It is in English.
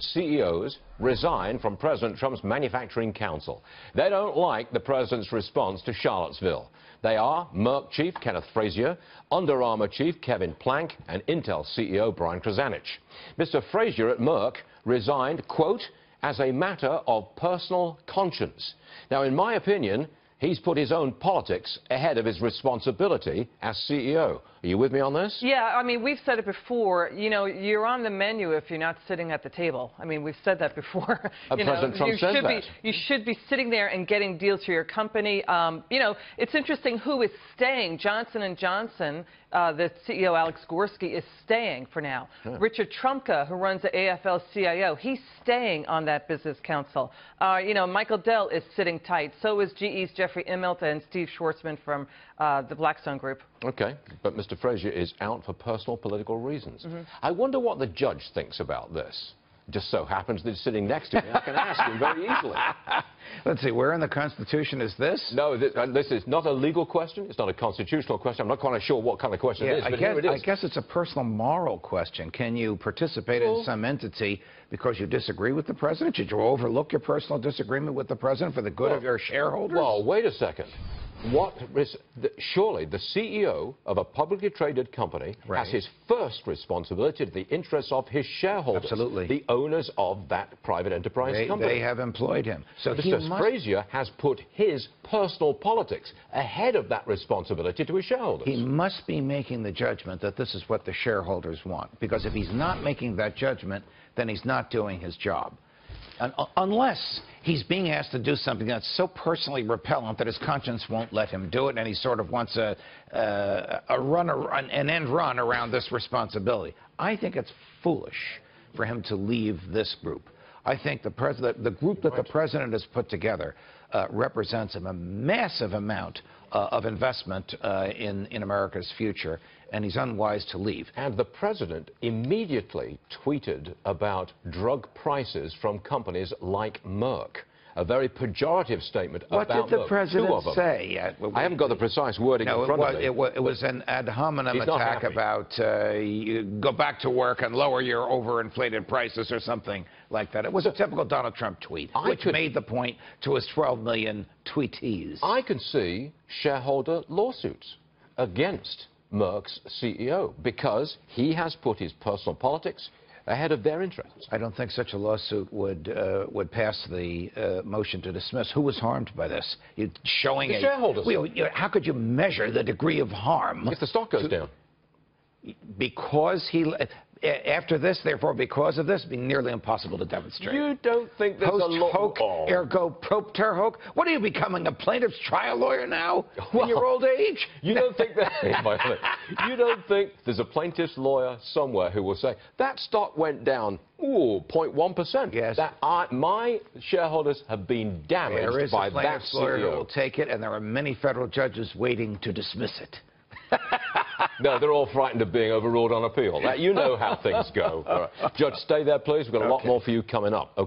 CEOs resign from President Trump's Manufacturing Council. They don't like the president's response to Charlottesville. They are Merck chief Ken Frazier, Under Armour chief Kevin Plank, and Intel CEO Brian Krzanich. Mr. Frazier at Merck resigned, quote, as a matter of personal conscience. Now, in my opinion, he's put his own politics ahead of his responsibility as CEO. Are you with me on this? Yeah, I mean, we've said it before. You know, you're on the menu if you're not sitting at the table. I mean, we've said that before. President Trump says that. You should be sitting there and getting deals for your company. You know, it's interesting who is staying. Johnson & Johnson, the CEO, Alex Gorski, is staying for now. Yeah. Richard Trumka, who runs the AFL-CIO, he's staying on that business council. You know, Michael Dell is sitting tight. So is GE's Jeffrey Immelt and Steve Schwarzman from the Blackstone Group. Okay, but Mr. Frazier is out for personal political reasons. I wonder what the judge thinks about this. Just so happens that he's sitting next to me. I can ask him very easily. Let's see, where in the Constitution is this? No, this is not a legal question. It's not a constitutional question. I'm not quite sure what kind of question it is, but here it is. I guess it's a personal moral question. Can you participate in some entity because you disagree with the president? Should you overlook your personal disagreement with the president for the good of your shareholders? Well, wait a second. Surely the CEO of a publicly traded company has his first responsibility to the interests of his shareholders. Absolutely. The owners of that private enterprise company. They have employed him. So Mr. Frazier has put his personal politics ahead of that responsibility to his shareholders. He must be making the judgment that this is what the shareholders want. Because if he's not making that judgment, then he's not doing his job. Unless he's being asked to do something that's so personally repellent that his conscience won't let him do it, and he sort of wants an end run around this responsibility. I think it's foolish for him to leave this group. I think the group that the president has put together represents a massive amount of investment in America's future, and he's unwise to leave. And the president immediately tweeted about drug prices from companies like Merck. A very pejorative statement about Merck. What did the president say? I haven't got the precise wording in front of me. It was an ad hominem attack about you go back to work and lower your overinflated prices or something like that. It was a typical Donald Trump tweet, which made the point to his 12 million tweetees. I can see shareholder lawsuits against Merck's CEO because he has put his personal politics ahead of their interests. I don't think such a lawsuit would pass the motion to dismiss. Who was harmed by this? You're showing the shareholders. How could you measure the degree of harm? If the stock goes down. Because after this, therefore, because of this, it'd be nearly impossible to demonstrate. You don't think there's a lot... Post hoc, ergo propter hoc? What are you becoming, a plaintiff's trial lawyer now in your old age? You don't think that... You don't think there's a plaintiff's lawyer somewhere who will say, that stock went down, 0.1%. Yes. My shareholders have been damaged by that CEO. There is a plaintiff's lawyer who will take it, and there are many federal judges waiting to dismiss it. No, they're all frightened of being overruled on appeal. You know how things go. All right. Judge, stay there, please. We've got a lot more for you coming up. Okay.